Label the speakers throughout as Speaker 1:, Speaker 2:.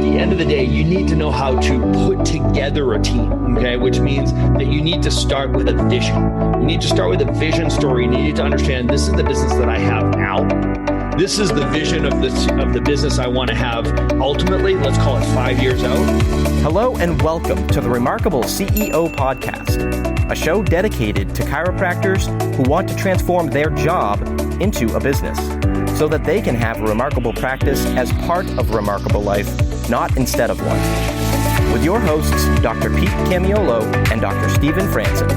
Speaker 1: the end of the day, you need to know how to put together a team, okay? Which means that you need to start with a vision. You need to start with a vision story. You need to understand this is the business that I have now. This is the vision of the business I want to have ultimately, let's call it 5 years out.
Speaker 2: Hello and welcome to the Remarkable CEO Podcast, a show dedicated to chiropractors who want to transform their job into a business so that they can have a remarkable practice as part of a remarkable life, not instead of one. With your hosts, Dr. Pete Camiolo and Dr. Stephen Franson.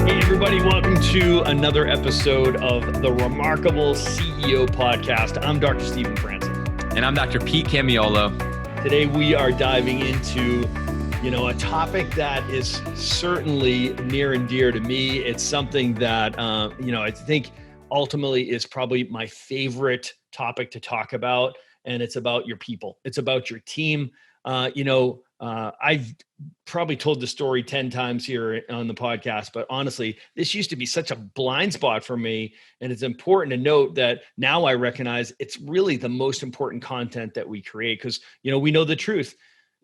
Speaker 1: Hey everybody, welcome to another episode of the Remarkable CEO Podcast. I'm Dr. Stephen Franson.
Speaker 3: And I'm Dr. Pete Camiolo.
Speaker 1: Today we are diving into, a topic that is certainly near and dear to me. It's something that, I think ultimately is probably my favorite topic to talk about. And it's about your people. It's about your team. I've probably told the story 10 times here on the podcast, but honestly, this used to be such a blind spot for me. And it's important to note that now I recognize it's really the most important content that we create because, we know the truth.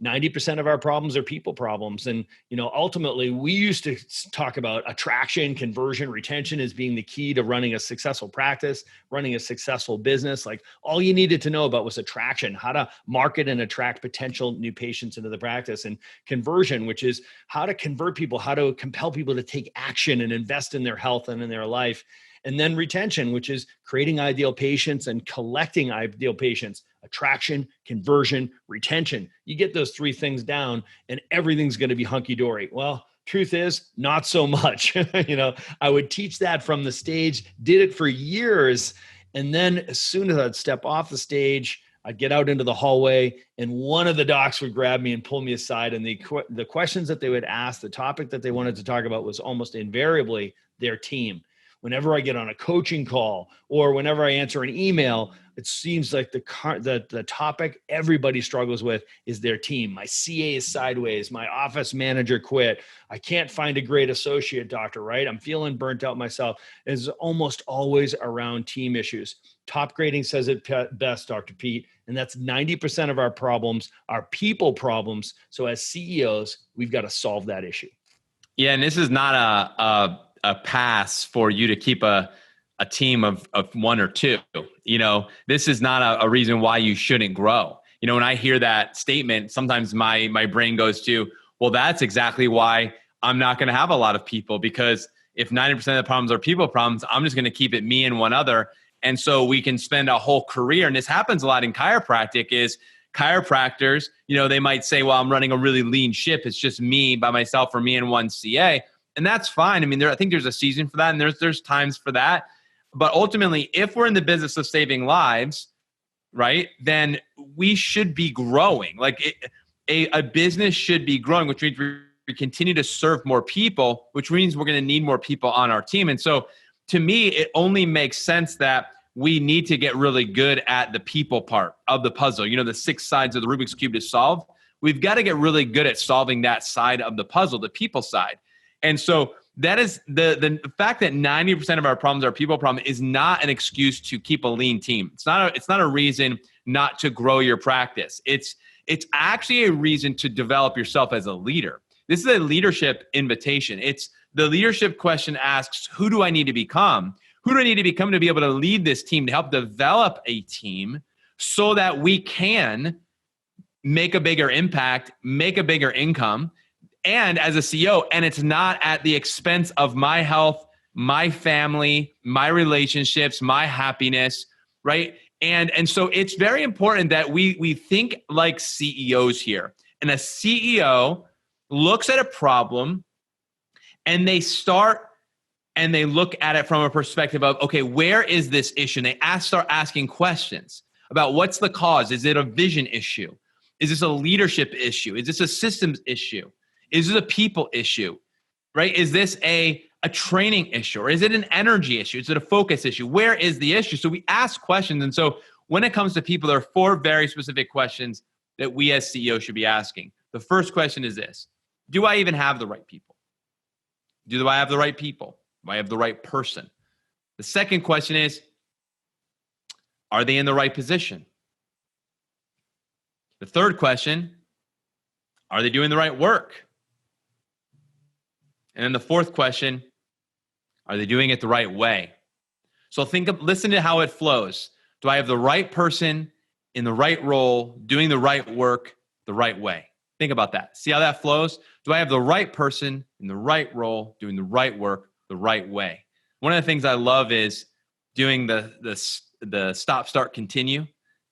Speaker 1: 90% of our problems are people problems. And, ultimately we used to talk about attraction, conversion, retention as being the key to running a successful practice, running a successful business. Like all you needed to know about was attraction, how to market and attract potential new patients into the practice, and conversion, which is how to convert people, how to compel people to take action and invest in their health and in their life. And then retention, which is creating ideal patients and collecting ideal patients. Attraction, conversion, retention. You get those three things down and everything's going to be hunky-dory. Well, truth is, not so much. I would teach that from the stage, did it for years. And then as soon as I'd step off the stage, I'd get out into the hallway and one of the docs would grab me and pull me aside. And the questions that they would ask, the topic that they wanted to talk about was almost invariably their team. Whenever I get on a coaching call or whenever I answer an email, it seems like the topic everybody struggles with is their team. My CA is sideways. My office manager quit. I can't find a great associate doctor, right? I'm feeling burnt out myself. It's almost always around team issues. Top Grading says it best, Dr. Pete, and that's 90% of our problems are people problems. So as CEOs, we've got to solve that issue.
Speaker 3: Yeah, and this is not a pass for you to keep a team of one or two. This is not a reason why you shouldn't grow. When I hear that statement, sometimes my brain goes to, well, that's exactly why I'm not going to have a lot of people, because if 90% of the problems are people problems, I'm just going to keep it me and one other. And so we can spend a whole career, and this happens a lot in chiropractic, is chiropractors, they might say, well, I'm running a really lean ship. It's just me by myself or me and one CA. And that's fine. I mean, I think there's a season for that, and there's times for that. But ultimately, if we're in the business of saving lives, right, then we should be growing. Like a business should be growing, which means we continue to serve more people, which means we're going to need more people on our team. And so to me, it only makes sense that we need to get really good at the people part of the puzzle. The 6 sides of the Rubik's Cube to solve. We've got to get really good at solving that side of the puzzle, the people side. And so that is the fact that 90% of our problems are people problem is not an excuse to keep a lean team. It's not a reason not to grow your practice. It's actually a reason to develop yourself as a leader. This is a leadership invitation. It's the leadership question asks, who do I need to become? Who do I need to become to be able to lead this team, to help develop a team so that we can make a bigger impact, make a bigger income, and as a CEO, and it's not at the expense of my health, my family, my relationships, my happiness, right? And so it's very important that we think like CEOs here. And a CEO looks at a problem and they start and they look at it from a perspective of, okay, where is this issue? And they start asking questions about what's the cause? Is it a vision issue? Is this a leadership issue? Is this a systems issue? Is it a people issue, right? Is this a training issue? Or is it an energy issue? Is it a focus issue? Where is the issue? So we ask questions. And so when it comes to people, there are 4 very specific questions that we as CEOs should be asking. The first question is this: do I even have the right people? Do I have the right people? Do I have the right person? The second question is, are they in the right position? The third question, are they doing the right work? And then the fourth question, are they doing it the right way? So listen to how it flows. Do I have the right person in the right role, doing the right work the right way? Think about that. See how that flows? Do I have the right person in the right role, doing the right work the right way? One of the things I love is doing the stop, start, continue.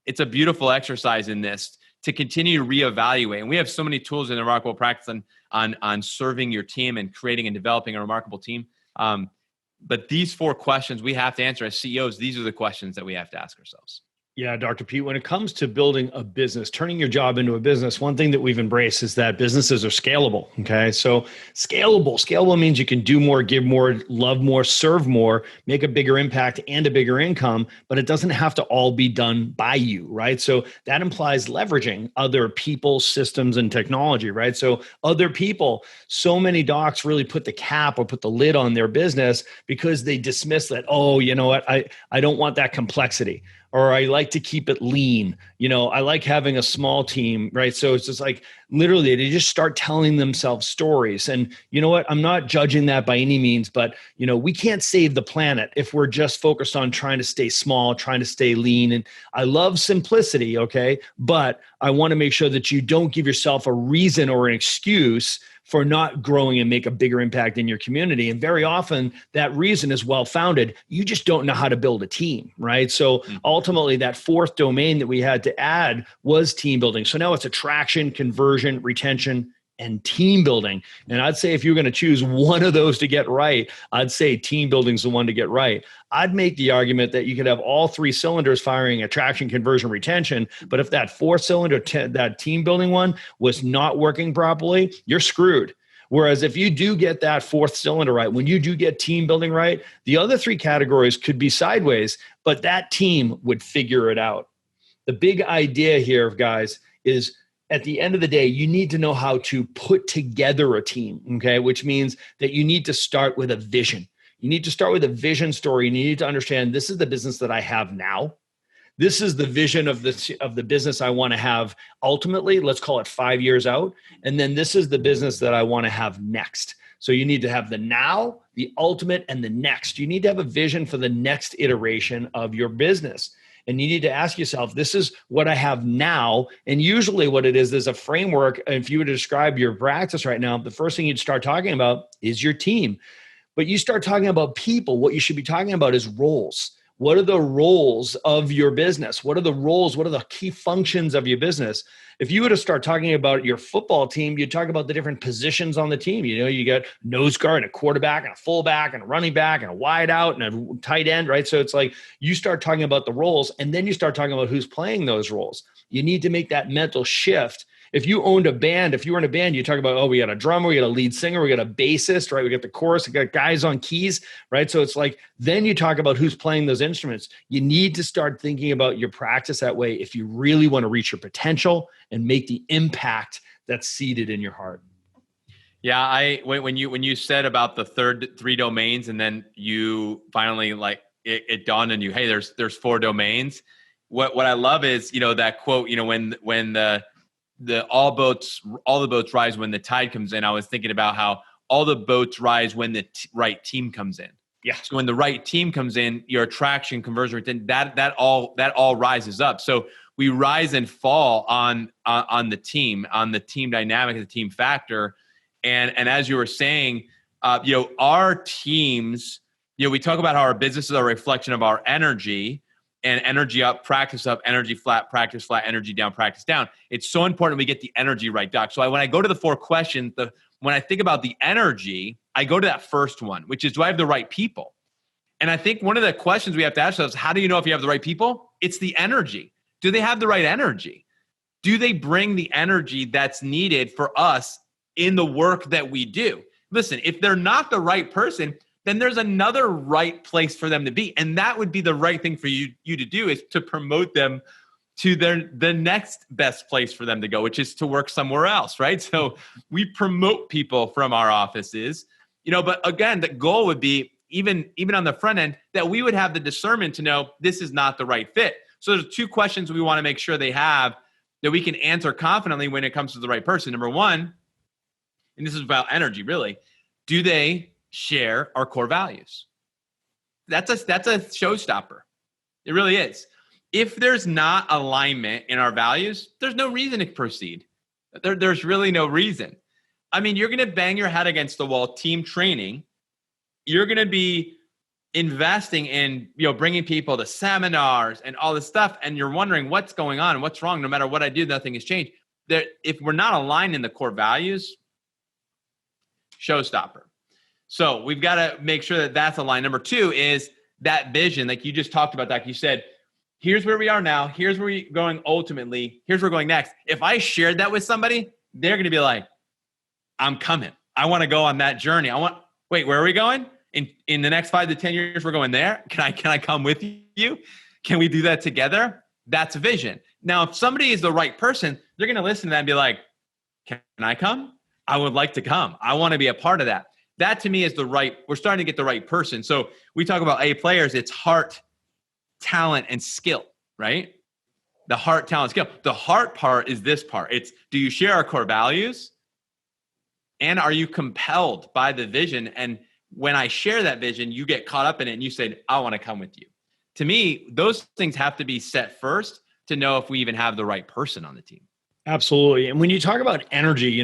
Speaker 3: It's a beautiful exercise in this to continue to reevaluate. And we have so many tools in the Remarkable Practice on serving your team and creating and developing a remarkable team. But these 4 questions we have to answer as CEOs. These are the questions that we have to ask ourselves.
Speaker 1: Yeah, Dr. Pete, when it comes to building a business, turning your job into a business, one thing that we've embraced is that businesses are scalable. Okay. So scalable means you can do more, give more, love more, serve more, make a bigger impact and a bigger income, but it doesn't have to all be done by you, right? So that implies leveraging other people, systems, and technology, right? So other people, so many docs really put the cap or put the lid on their business because they dismiss that, oh, you know what, I don't want that complexity. Or I like to keep it lean. I like having a small team, right? So it's just like literally they just start telling themselves stories. And you know what? I'm not judging that by any means, but we can't save the planet if we're just focused on trying to stay small, trying to stay lean. And I love simplicity, okay? But I want to make sure that you don't give yourself a reason or an excuse for not growing and make a bigger impact in your community. And very often that reason is well-founded. You just don't know how to build a team, right? So ultimately that 4th domain that we had to add was team building. So now it's attraction, conversion, retention, and team building. And I'd say if you're going to choose one of those to get right, I'd say team building is the one to get right. I'd make the argument that you could have all 3 cylinders firing: attraction, conversion, retention. But if that 4th cylinder, that team building one was not working properly, you're screwed. Whereas if you do get that 4th cylinder right, when you do get team building right, the other 3 categories could be sideways, but that team would figure it out. The big idea here, guys, is at the end of the day, you need to know how to put together a team, okay? Which means that you need to start with a vision. You need to start with a vision story, and you need to understand this is the business that I have now. This is the vision of the business I want to have ultimately, let's call it 5 years out. And then this is the business that I want to have next. So you need to have the now, the ultimate, and the next. You need to have a vision for the next iteration of your business. And you need to ask yourself, this is what I have now. And usually what it is, there's a framework. If you were to describe your practice right now, the first thing you'd start talking about is your team. But you start talking about people, what you should be talking about is roles. What are the roles of your business? What are the roles? What are the key functions of your business? If you were to start talking about your football team, you'd talk about the different positions on the team. You got nose guard and a quarterback and a fullback and a running back and a wide out and a tight end, right? So it's like you start talking about the roles and then you start talking about who's playing those roles. You need to make that mental shift. If you owned a band, if you were in a band, you talk about, oh, we got a drummer, we got a lead singer, we got a bassist, right? We got the chorus, we got guys on keys, right? So it's like, then you talk about who's playing those instruments. You need to start thinking about your practice that way if you really want to reach your potential and make the impact that's seated in your heart.
Speaker 3: Yeah, when you said about the 3 domains, and then you finally it dawned on you, hey, there's 4 domains. What I love is that quote, when all the boats rise when the tide comes in. I was thinking about how all the boats rise when the right team comes in.
Speaker 1: Yeah.
Speaker 3: So when the right team comes in, your attraction, conversion, that all rises up. So we rise and fall on the team dynamic, the team factor. And as you were saying, our teams, we talk about how our businesses are a reflection of our energy. And energy up, practice up, energy flat, practice flat, energy down, practice down. It's so important we get the energy right, Doc. So when I go to the 4 questions, when I think about the energy, I go to that first one, which is, do I have the right people? And I think one of the questions we have to ask ourselves, how do you know if you have the right people? It's the energy. Do they have the right energy? Do they bring the energy that's needed for us in the work that we do? Listen, if they're not the right person, then there's another right place for them to be. And that would be the right thing for you to do, is to promote them to the next best place for them to go, which is to work somewhere else, right? So we promote people from our offices, but again, the goal would be even on the front end that we would have the discernment to know this is not the right fit. So there's 2 questions we want to make sure they have that we can answer confidently when it comes to the right person. Number one, and this is about energy really, do they share our core values? That's a showstopper. It really is. If there's not alignment in our values, there's no reason to proceed. There's really no reason. I mean, you're going to bang your head against the wall, team training. You're going to be investing in, bringing people to seminars and all this stuff. And you're wondering what's going on and what's wrong. No matter what I do, nothing has changed. If we're not aligned in the core values, showstopper. So we've got to make sure that that's aligned. Number two is that vision. Like you just talked about that. You said, here's where we are now. Here's where we're going ultimately. Here's where we're going next. If I shared that with somebody, they're going to be like, I'm coming. I want to go on that journey. Wait, where are we going? In the next 5 to 10 years, we're going there. Can I come with you? Can we do that together? That's a vision. Now, if somebody is the right person, they're going to listen to that and be like, can I come? I would like to come. I want to be a part of that. That to me is we're starting to get the right person. So we talk about A players, it's heart, talent, and skill, right? The heart, talent, skill. The heart part is this part. It's, do you share our core values? And are you compelled by the vision? And when I share that vision, you get caught up in it and you say, I want to come with you. To me, those things have to be set first to know if we even have the right person on the team.
Speaker 1: Absolutely. And when you talk about energy,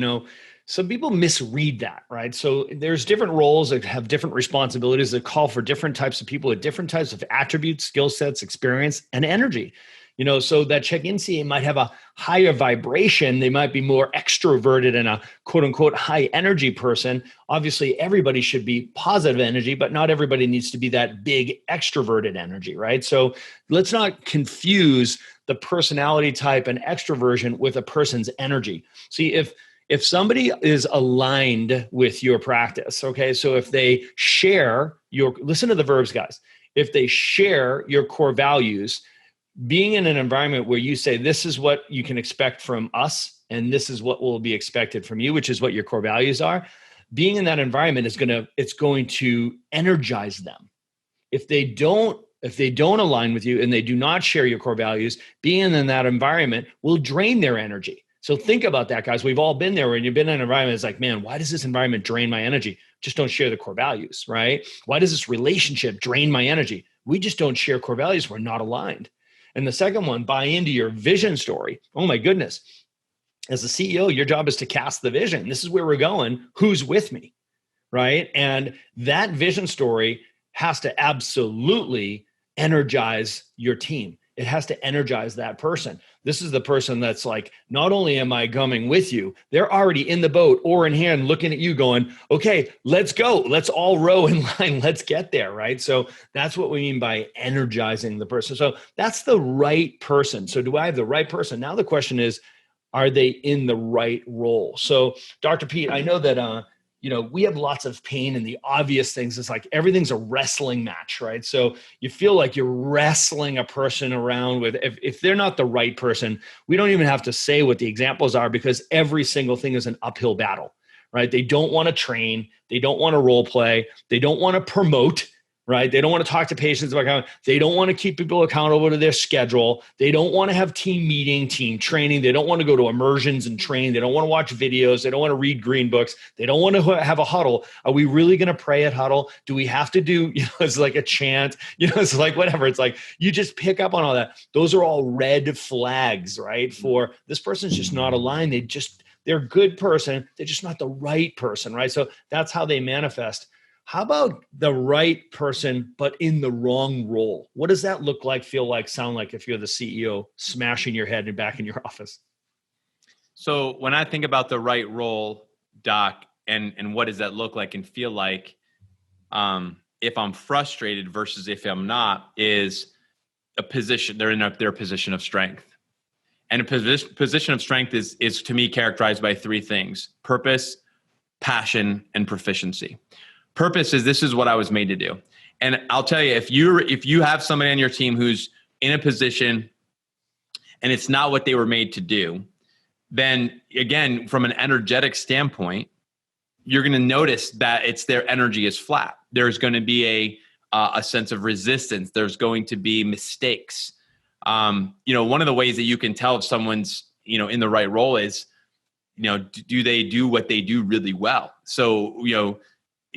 Speaker 1: some people misread that, right? So there's different roles that have different responsibilities that call for different types of people with different types of attributes, skill sets, experience, and energy. So that check-in CA might have a higher vibration. They might be more extroverted and a quote unquote high energy person. Obviously, everybody should be positive energy, but not everybody needs to be that big extroverted energy, right? So let's not confuse the personality type and extroversion with a person's energy. See, if somebody is aligned with your practice, okay, so if they share listen to the verbs, guys. If they share your core values, being in an environment where you say, this is what you can expect from us, and this is what will be expected from you, which is what your core values are, being in that environment it's going to energize them. If they don't align with you and they do not share your core values, being in that environment will drain their energy. So think about that, guys. We've all been there when you've been in an environment. It's like, man, why does this environment drain my energy? Just don't share the core values, right? Why does this relationship drain my energy? We just don't share core values. We're not aligned. And the second one, buy into your vision story. Oh my goodness. As a CEO, your job is to cast the vision. This is where we're going. Who's with me, right? And that vision story has to absolutely energize your team. It has to energize that person. This is the person that's like, not only am I coming with you, they're already in the boat, oar in hand, looking at you going, okay, let's go. Let's all row in line. Let's get there, right? So that's what we mean by energizing the person. So that's the right person. So do I have the right person? Now the question is, are they in the right role? So Dr. Pete, I know that, we have lots of pain and the obvious things. It's like everything's a wrestling match, right? So you feel like you're wrestling a person around with, if they're not the right person, we don't even have to say what the examples are because every single thing is an uphill battle, right? They don't want to train. They don't want to role play. They don't want to promote, right? They don't want to talk to patients about, they don't want to keep people accountable to their schedule. They don't want to have team meeting, team training. They don't want to go to immersions and train. They don't want to watch videos. They don't want to read green books. They don't want to have a huddle. Are we really going to pray at huddle? Do we have to do, it's like a chant, it's like whatever. It's like, you just pick up on all that. Those are all red flags, right? For this person's just not aligned. They're a good person. They're just not the right person, right? So that's how they manifest. How about the right person, but in the wrong role? What does that look like, feel like, sound like if you're the CEO smashing your head and back in your office?
Speaker 3: So when I think about the right role, Doc, and what does that look like and feel like if I'm frustrated versus if I'm not, is a position, they're in their position of strength. And a position of strength is to me characterized by three things: purpose, passion, and proficiency. Purpose is, this is what I was made to do. And I'll tell you, if you have somebody on your team who's in a position and it's not what they were made to do, then again, from an energetic standpoint, you're going to notice that their energy is flat. There's going to be a sense of resistance. There's going to be mistakes. One of the ways that you can tell if someone's in the right role is, do they do what they do really well? So,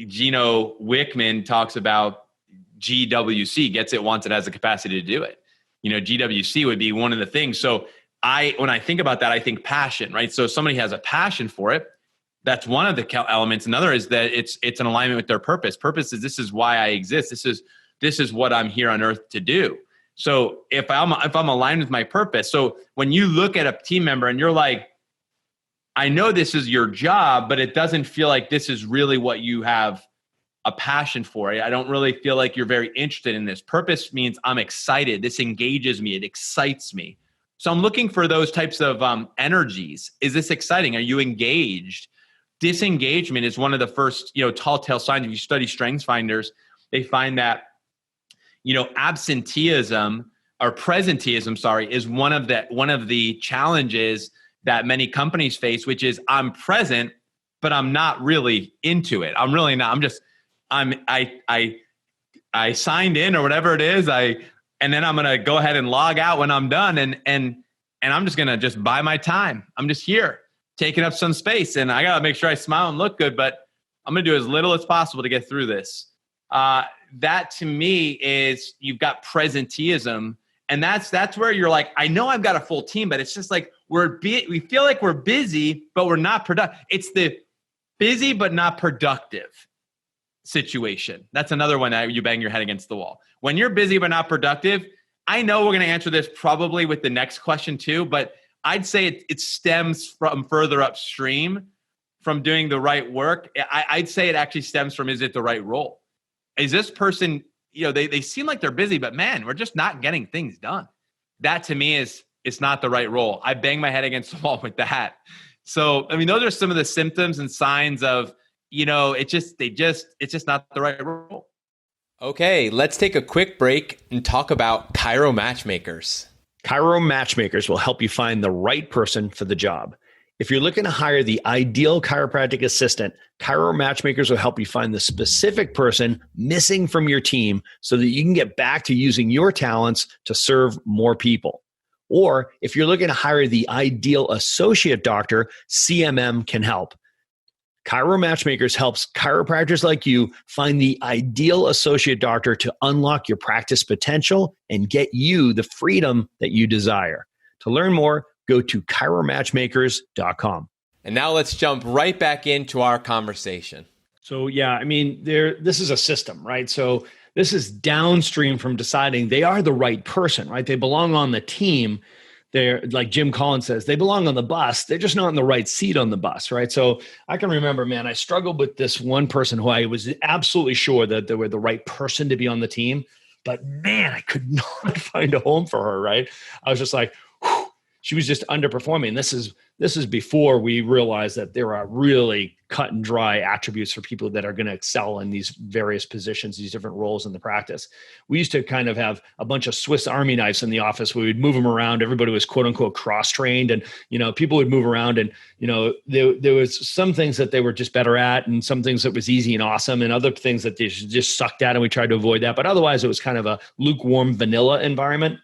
Speaker 3: Gino Wickman talks about GWC, gets it, wants it, has the capacity to do it. GWC would be one of the things. So when I think about that, I think passion, right? So if somebody has a passion for it, that's one of the elements. Another is that it's an alignment with their purpose. Purpose is, this is why I exist. This is what I'm here on earth to do. So if I'm aligned with my purpose, so when you look at a team member and you're like, I know this is your job, but it doesn't feel like this is really what you have a passion for. I don't really feel like you're very interested in this. Purpose means I'm excited. This engages me. It excites me. So I'm looking for those types of energies. Is this exciting? Are you engaged? Disengagement is one of the first, tall tale signs. If you study strengths finders, they find that, absenteeism or presenteeism, is one of the challenges that many companies face, which is I'm present, but I'm not really into it. I'm really not. I signed in or whatever it is. And then I'm going to go ahead and log out when I'm done. And I'm just going to just buy my time. I'm just here taking up some space, and I got to make sure I smile and look good, but I'm going to do as little as possible to get through this. That to me is, you've got presenteeism, and that's where you're like, I know I've got a full team, but it's just like, we feel like we're busy, but we're not productive. It's the busy, but not productive situation. That's another one that you bang your head against the wall. When you're busy, but not productive, I know we're going to answer this probably with the next question too, but I'd say it stems from further upstream from doing the right work. I'd say it actually stems from, is it the right role? Is this person, they seem like they're busy, but man, we're just not getting things done. That to me it's not the right role. I bang my head against the wall with that. So, those are some of the symptoms and signs of, it's just not the right role.
Speaker 4: Okay, let's take a quick break and talk about Chiro Match Makers.
Speaker 1: Chiro Match Makers will help you find the right person for the job. If you're looking to hire the ideal chiropractic assistant, Chiro Match Makers will help you find the specific person missing from your team so that you can get back to using your talents to serve more people. Or if you're looking to hire the ideal associate doctor, CMM can help. Chiro Match Makers helps chiropractors like you find the ideal associate doctor to unlock your practice potential and get you the freedom that you desire. To learn more, go to chiromatchmakers.com.
Speaker 4: And now let's jump right back into our conversation.
Speaker 1: So this is a system, right? So this is downstream from deciding they are the right person, right? They belong on the team. They're, like Jim Collins says, they belong on the bus. They're just not in the right seat on the bus, right? So I can remember, man, I struggled with this one person who I was absolutely sure that they were the right person to be on the team. But man, I could not find a home for her, right? I was just like, whew, she was just underperforming. This is before we realized that there are really cut and dry attributes for people that are going to excel in these various positions, these different roles in the practice. We used to kind of have a bunch of Swiss Army knives in the office. We would move them around. Everybody was quote unquote cross-trained, and, people would move around, and, there was some things that they were just better at, and some things that was easy and awesome, and other things that they just sucked at, and we tried to avoid that. But otherwise it was kind of a lukewarm vanilla environment.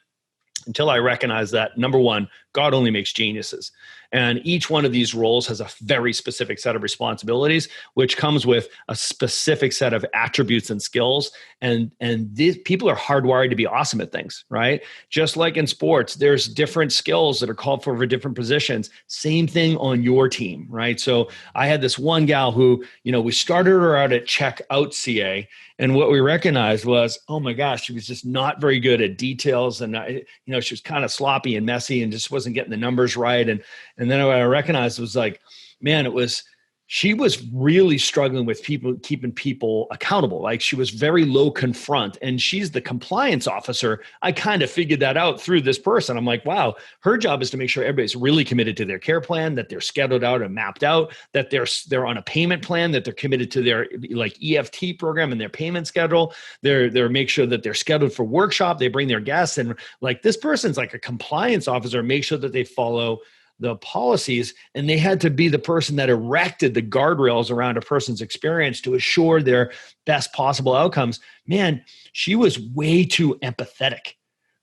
Speaker 1: Until I recognized that, number one, God only makes geniuses. And each one of these roles has a very specific set of responsibilities, which comes with a specific set of attributes and skills. And these people are hardwired to be awesome at things, right? Just like in sports, there's different skills that are called for different positions. Same thing on your team, right? So I had this one gal who, we started her out at checkout CA. And what we recognized was, oh my gosh, she was just not very good at details. And, she was kind of sloppy and messy and just wasn't getting the numbers right. And then what I recognized was like, man, she was really struggling with keeping people accountable. Like, she was very low confront, and she's the compliance officer. I kind of figured that out through this person. I'm like, wow, her job is to make sure everybody's really committed to their care plan, that they're scheduled out and mapped out, that they're on a payment plan, that they're committed to their EFT program and their payment schedule. They're make sure that they're scheduled for workshop. They bring their guests, and this person's like a compliance officer, make sure that they follow the policies, and they had to be the person that erected the guardrails around a person's experience to assure their best possible outcomes. Man, she was way too empathetic,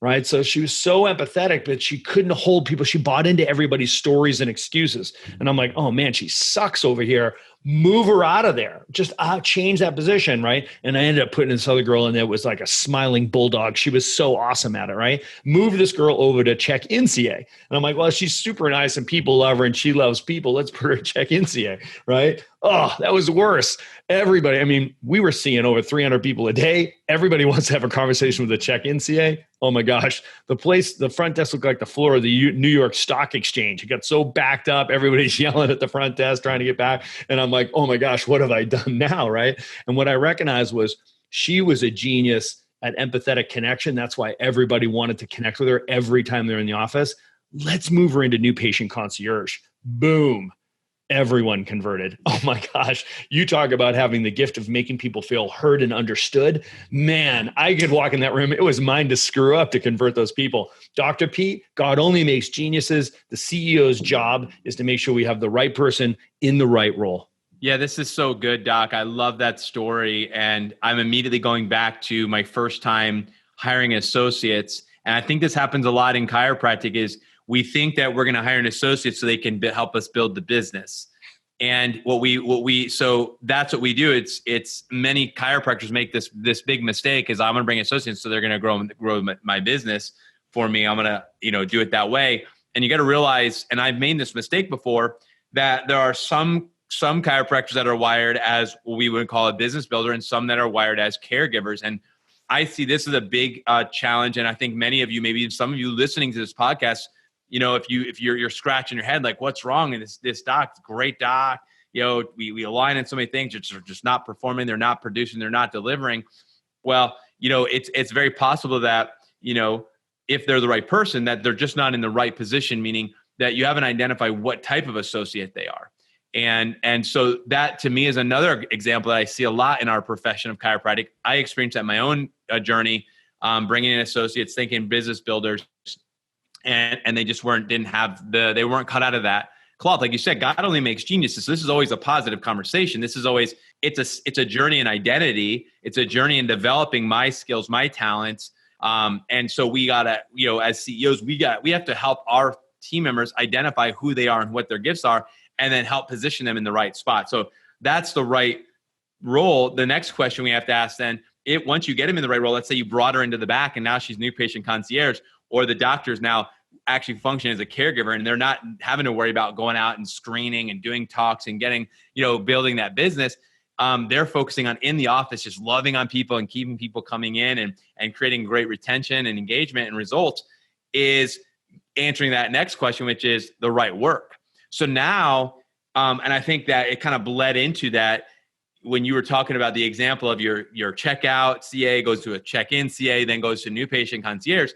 Speaker 1: right? So she was so empathetic, but she couldn't hold people. She bought into everybody's stories and excuses. And I'm like, oh man, she sucks over here. Move her out of there. Just change that position, right? And I ended up putting this other girl in there. It was like a smiling bulldog. She was so awesome at it, right? Move this girl over to check NCA. And I'm like, well, she's super nice and people love her and she loves people. Let's put her to check NCA, right? Oh, that was worse. Everybody, I mean, we were seeing over 300 people a day. Everybody wants to have a conversation with the check NCA. Oh my gosh. The front desk looked like the floor of the New York Stock Exchange. It got so backed up. Everybody's yelling at the front desk, trying to get back. And I'm like, oh my gosh, what have I done now, right? And what I recognized was she was a genius at empathetic connection. That's why everybody wanted to connect with her every time they're in the office. Let's move her into new patient concierge. Boom. Everyone converted. Oh my gosh. You talk about having the gift of making people feel heard and understood. Man, I could walk in that room. It was mine to screw up to convert those people. Dr. Pete, God only makes geniuses. The CEO's job is to make sure we have the right person in the right role.
Speaker 3: Yeah, this is so good, Doc. I love that story. And I'm immediately going back to my first time hiring associates. And I think this happens a lot in chiropractic is we think that we're going to hire an associate so they can help us build the business. And so that's what we do. It's many chiropractors make this big mistake is I'm going to bring associates so they're going to grow my business for me. I'm going to, do it that way. And you got to realize, and I've made this mistake before, that there are some chiropractors that are wired as what we would call a business builder and some that are wired as caregivers. And I see this as a big challenge. And I think many of you, maybe even some of you listening to this podcast, if you're scratching your head, like what's wrong? And this doc, great doc, we align on so many things, they're just not performing. They're not producing. They're not delivering. Well, it's very possible that, if they're the right person, that they're just not in the right position, meaning that you haven't identified what type of associate they are. And so that to me is another example that I see a lot in our profession of chiropractic. I experienced that in my own journey, bringing in associates, thinking business builders, and they just they weren't cut out of that cloth. Like you said, God only makes geniuses. So this is always a positive conversation. This is always, it's a journey in identity. It's a journey in developing my skills, my talents. And so we gotta, as CEOs, we have to help our team members identify who they are and what their gifts are, and then help position them in the right spot. So that's the right role. The next question we have to ask then, once you get them in the right role, let's say you brought her into the back and now she's new patient concierge, or the doctor's now actually functioning as a caregiver and they're not having to worry about going out and screening and doing talks and getting, building that business. They're focusing on in the office, just loving on people and keeping people coming in and creating great retention and engagement and results, is answering that next question, which is the right work. So now, and I think that it kind of bled into that when you were talking about the example of your checkout CA goes to a check-in CA, then goes to new patient concierge.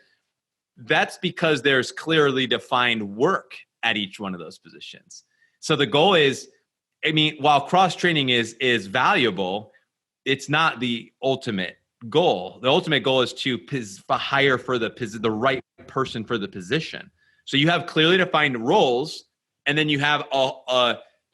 Speaker 3: That's because there's clearly defined work at each one of those positions. So the goal is, while cross-training is valuable, it's not the ultimate goal. The ultimate goal is to hire for the right person for the position. So you have clearly defined roles, and then you have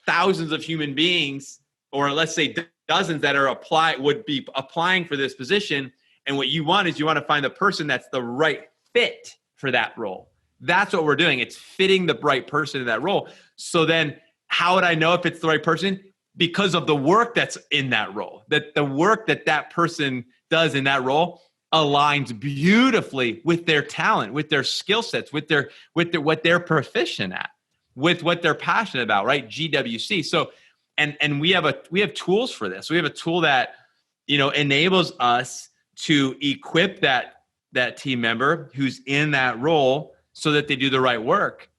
Speaker 3: thousands of human beings, or let's say dozens that would be applying for this position. And what you want to find the person that's the right fit for that role. That's what we're doing. It's fitting the right person in that role. So then how would I know if it's the right person? Because of the work that's in that role, that the work that person does in that role aligns beautifully with their talent, with their skill sets, with what they're proficient at, with what they're passionate about, right? GWC. So, and we have tools for this. We have a tool that, enables us to equip that team member who's in that role so that they do the right work.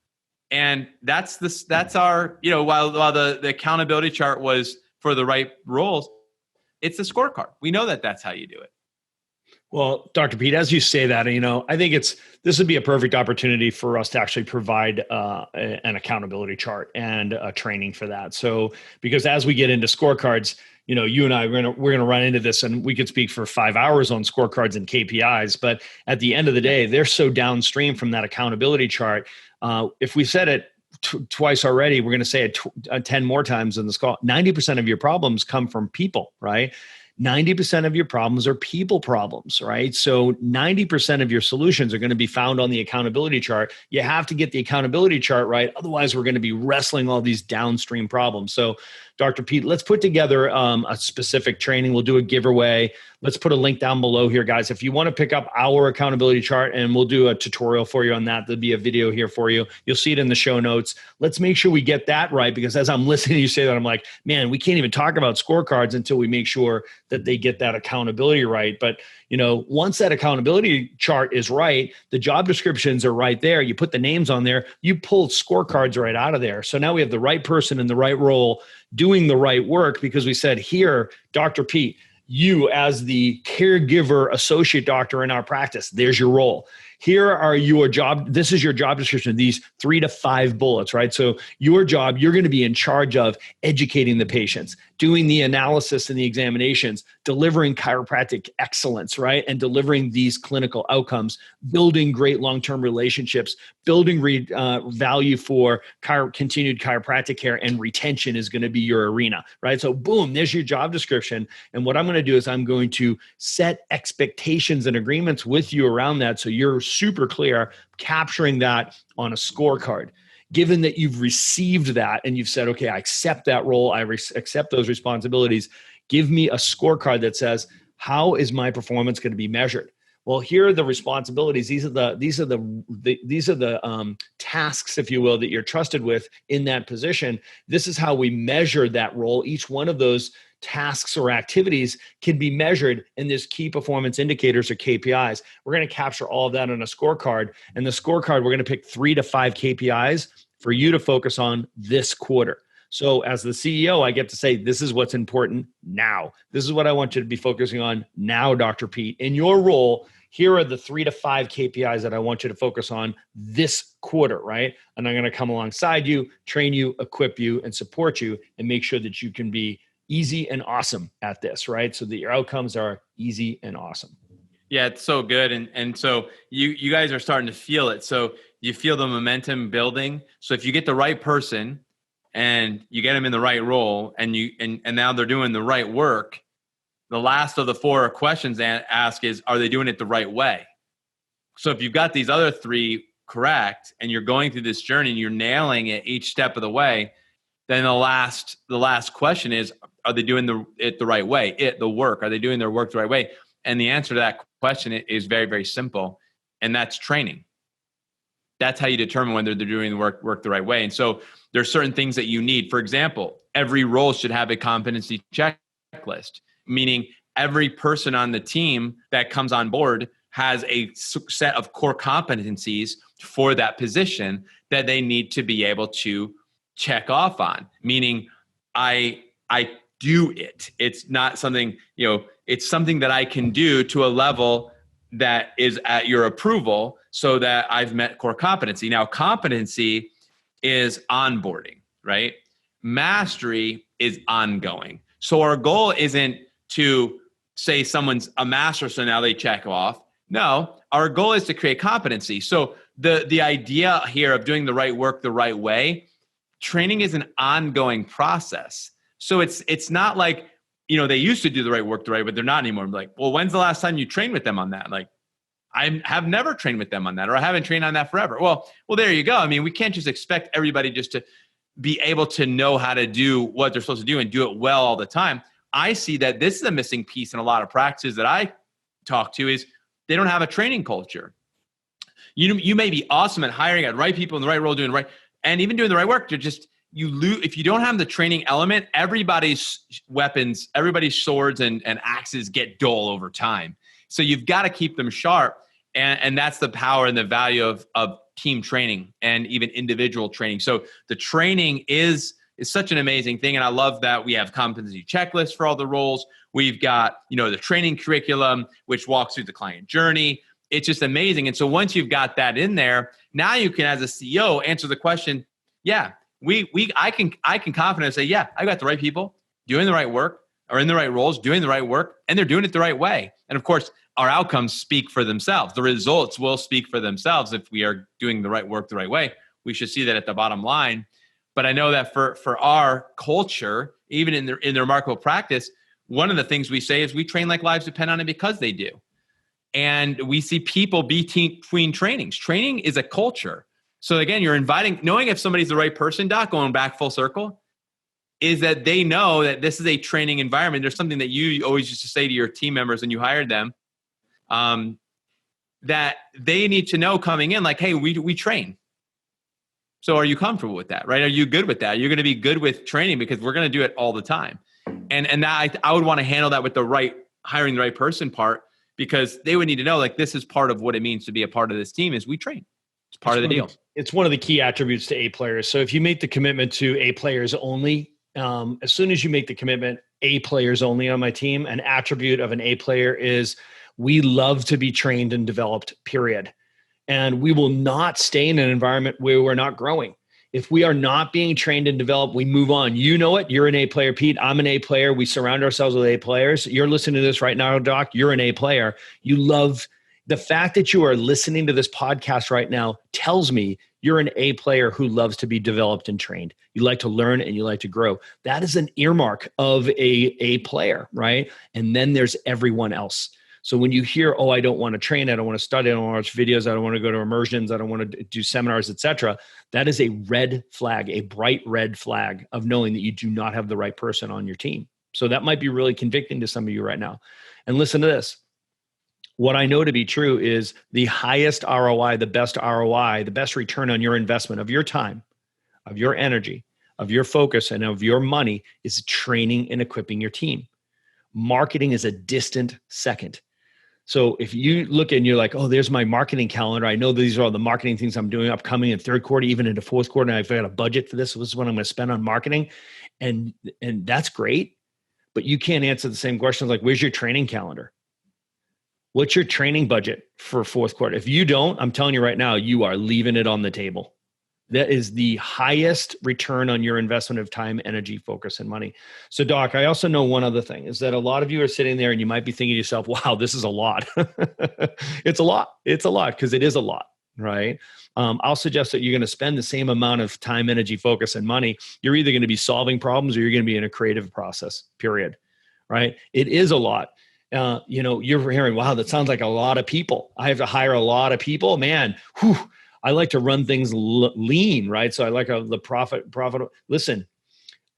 Speaker 3: And that's our, while the accountability chart was for the right roles, it's the scorecard. We know that that's how you do it.
Speaker 1: Well, Dr. Pete, as you say that, I think this would be a perfect opportunity for us to actually provide an accountability chart and a training for that. So, because as we get into scorecards, you and I, we're gonna run into this, and we could speak for 5 hours on scorecards and KPIs. But at the end of the day, they're so downstream from that accountability chart. If we said it twice already, we're going to say it 10 more times in this call. 90% of your problems come from people, right? 90% of your problems are people problems, right? So 90% of your solutions are going to be found on the accountability chart. You have to get the accountability chart right. Otherwise, we're going to be wrestling all these downstream problems. So Dr. Pete, let's put together a specific training. We'll do a giveaway. Let's put a link down below here, guys. If you want to pick up our accountability chart, and we'll do a tutorial for you on that. There'll be a video here for you. You'll see it in the show notes. Let's make sure we get that right, because as I'm listening to you say that, I'm like, man, we can't even talk about scorecards until we make sure that they get that accountability right. But once that accountability chart is right, the job descriptions are right there. You put the names on there, you pull scorecards right out of there. So now we have the right person in the right role doing the right work, because we said, here, Dr. Pete, you as the caregiver associate doctor in our practice, there's your role. Here are your job. This is your job description, these 3 to 5 bullets, right? So your job, you're going to be in charge of educating the patients, doing the analysis and the examinations, delivering chiropractic excellence, right? And delivering these clinical outcomes, building great long-term relationships, building value for continued chiropractic care, and retention is going to be your arena, right? So boom, there's your job description. And what I'm going to do is I'm going to set expectations and agreements with you around that, so you're super clear, capturing that on a scorecard. Given that you've received that and you've said, okay, I accept that role, I accept those responsibilities, give me a scorecard that says, how is my performance going to be measured? Well, here are the responsibilities. These are the tasks, if you will, that you're trusted with in that position. This is how we measure that role. Each one of those tasks or activities can be measured in this key performance indicators or KPIs. We're going to capture all of that on a scorecard. And the scorecard, we're going to pick 3 to 5 KPIs for you to focus on this quarter. So as the CEO, I get to say, this is what's important now. This is what I want you to be focusing on now, Dr. Pete. In your role, here are the 3 to 5 KPIs that I want you to focus on this quarter, right? And I'm going to come alongside you, train you, equip you, and support you, and make sure that you can be easy and awesome at this, right? So that your outcomes are easy and awesome.
Speaker 3: Yeah, it's so good. And so you guys are starting to feel it. So you feel the momentum building. So if you get the right person and you get them in the right role, and now they're doing the right work, the last of the 4 questions ask is, are they doing it the right way? So if you've got these other 3 correct and you're going through this journey and you're nailing it each step of the way, then the last question is, are they doing it the right way? The work, are they doing their work the right way? And the answer to that question is very, very simple. And that's training. That's how you determine whether they're doing the work the right way. And so there's certain things that you need. For example, every role should have a competency checklist, meaning every person on the team that comes on board has a set of core competencies for that position that they need to be able to check off on, meaning I do it. It's not something, it's something that I can do to a level that is at your approval so that I've met core competency. Now, competency is onboarding, right? Mastery is ongoing. So our goal isn't to say someone's a master, so now they check off. No, our goal is to create competency. So the idea here of doing the right work the right way, training is an ongoing process. So it's not like, they used to do the right work the right way, but they're not anymore. I'm like, well, when's the last time you trained with them on that? Like, I have never trained with them on that, or I haven't trained on that forever. Well, there you go. I mean, we can't just expect everybody just to be able to know how to do what they're supposed to do and do it well all the time. I see that this is a missing piece in a lot of practices that I talk to, is they don't have a training culture. You may be awesome at hiring at right people in the right role, doing the right, and even doing the right work. You lose if you don't have the training element. Everybody's weapons, everybody's swords and axes get dull over time. So you've got to keep them sharp, and that's the power and the value of team training and even individual training. So the training is such an amazing thing, and I love that we have competency checklists for all the roles. We've got the training curriculum, which walks through the client journey. It's just amazing. And so once you've got that in there, now you can, as a CEO, answer the question, yeah, I can confidently say, yeah, I got the right people doing the right work, or in the right roles, doing the right work, and they're doing it the right way. And of course, our outcomes speak for themselves. The results will speak for themselves if we are doing the right work the right way. We should see that at the bottom line. But I know that for our culture, even in the remarkable practice, one of the things we say is we train like lives depend on it because they do. And we see people between trainings. Training is a culture. So again, you're knowing if somebody's the right person, Doc, going back full circle, is that they know that this is a training environment. There's something that you always used to say to your team members when you hired them, that they need to know coming in, like, hey, we train. So are you comfortable with that, right? Are you good with that? You're going to be good with training because we're going to do it all the time. And that I would want to handle that with hiring the right person part, because they would need to know, like, this is part of what it means to be a part of this team is we train. It's part of the deal.
Speaker 1: It's one of the key attributes to A players. So if you make the commitment to A players only, as soon as you make the commitment, A players only on my team, an attribute of an A player is we love to be trained and developed, period. And we will not stay in an environment where we're not growing. If we are not being trained and developed, we move on. You know it. You're an A player, Pete. I'm an A player. We surround ourselves with A players. You're listening to this right now, Doc. You're an A player. You love the fact that you are listening to this podcast right now tells me you're an A player who loves to be developed and trained. You like to learn and you like to grow. That is an earmark of a player, right? And then there's everyone else. So when you hear, oh, I don't want to train, I don't want to study, I don't want to watch videos, I don't want to go to immersions, I don't want to do seminars, etc., that is a red flag, a bright red flag of knowing that you do not have the right person on your team. So that might be really convicting to some of you right now. And listen to this. What I know to be true is the highest ROI, the best return on your investment of your time, of your energy, of your focus, and of your money is training and equipping your team. Marketing is a distant second. So if you look and you're like, oh, there's my marketing calendar. I know these are all the marketing things I'm doing upcoming in third quarter, even into fourth quarter. And I've got a budget for this. This is what I'm going to spend on marketing. And that's great. But you can't answer the same questions like, where's your training calendar? What's your training budget for fourth quarter? If you don't, I'm telling you right now, you are leaving it on the table. That is the highest return on your investment of time, energy, focus, and money. So, Doc, I also know one other thing is that a lot of you are sitting there and you might be thinking to yourself, wow, this is a lot. It's a lot. It's a lot because it is a lot, right? I'll suggest that you're going to spend the same amount of time, energy, focus, and money. You're either going to be solving problems or you're going to be in a creative process, period, right? It is a lot. You're hearing, wow, that sounds like a lot of people. I have to hire a lot of people, man. Whew. I like to run things lean, right? So I like the profit. Listen,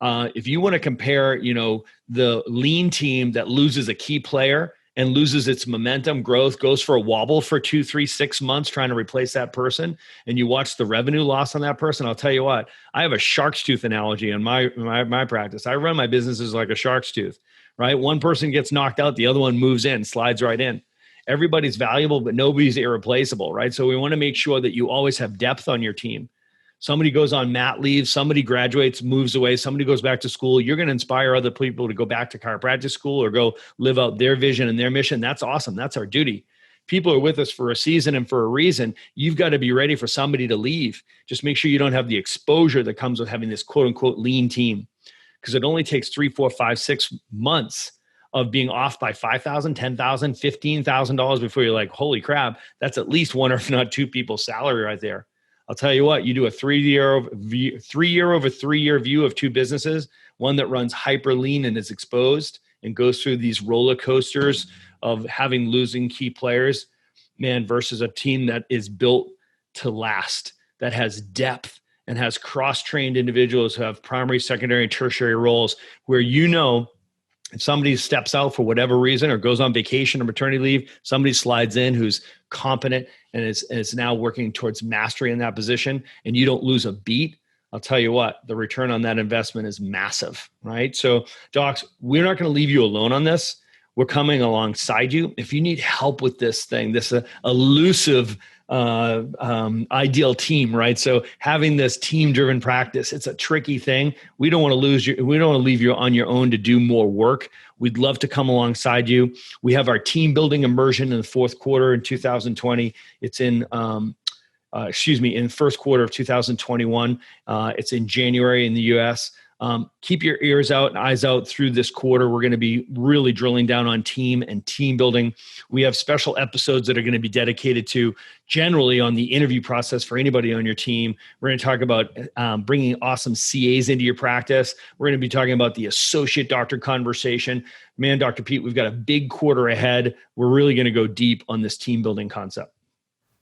Speaker 1: if you want to compare, the lean team that loses a key player and loses its momentum, growth, goes for a wobble for 2, 3, 6 months trying to replace that person, and you watch the revenue loss on that person, I'll tell you what, I have a shark's tooth analogy in my practice. I run my businesses like a shark's tooth, right? One person gets knocked out, the other one moves in, slides right in. Everybody's valuable, but nobody's irreplaceable, right? So we want to make sure that you always have depth on your team. Somebody goes on mat leave, somebody graduates, moves away, somebody goes back to school. You're going to inspire other people to go back to chiropractic school or go live out their vision and their mission. That's awesome. That's our duty. People are with us for a season and for a reason. You've got to be ready for somebody to leave. Just make sure you don't have the exposure that comes with having this quote unquote lean team, because it only takes 3, 4, 5, 6 months of being off by $5,000, $10,000, $15,000 before you're like, holy crap, that's at least one or if not two people's salary right there. I'll tell you what, you do a 3 year over 3 year view of two businesses, one that runs hyper lean and is exposed and goes through these roller coasters of losing key players, man, versus a team that is built to last, that has depth and has cross-trained individuals who have primary, secondary, and tertiary roles where if somebody steps out for whatever reason or goes on vacation or maternity leave, somebody slides in who's competent and is now working towards mastery in that position, and you don't lose a beat, I'll tell you what, the return on that investment is massive, right? So, docs, we're not going to leave you alone on this. We're coming alongside you. If you need help with this thing, this elusive ideal team, right? So having this team-driven practice, it's a tricky thing. We don't want to lose you. We don't want to leave you on your own to do more work. We'd love to come alongside you. We have our team building immersion in the fourth quarter in 2020. It's in first quarter of 2021. It's in January in the US. Keep your ears out and eyes out through this quarter. We're going to be really drilling down on team and team building. We have special episodes that are going to be dedicated to generally on the interview process for anybody on your team. We're going to talk about bringing awesome CAs into your practice. We're going to be talking about the associate doctor conversation. Man, Dr. Pete, we've got a big quarter ahead. We're really going to go deep on this team building concept.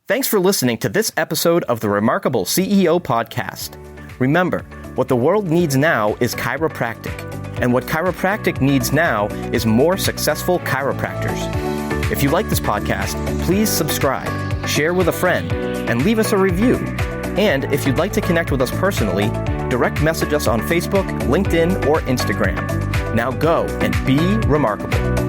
Speaker 2: Thanks for listening to this episode of the Remarkable CEO Podcast. Remember, what the world needs now is chiropractic, and what chiropractic needs now is more successful chiropractors. If you like this podcast, please subscribe, share with a friend, and leave us a review. And if you'd like to connect with us personally, direct message us on Facebook, LinkedIn, or Instagram. Now go and be remarkable.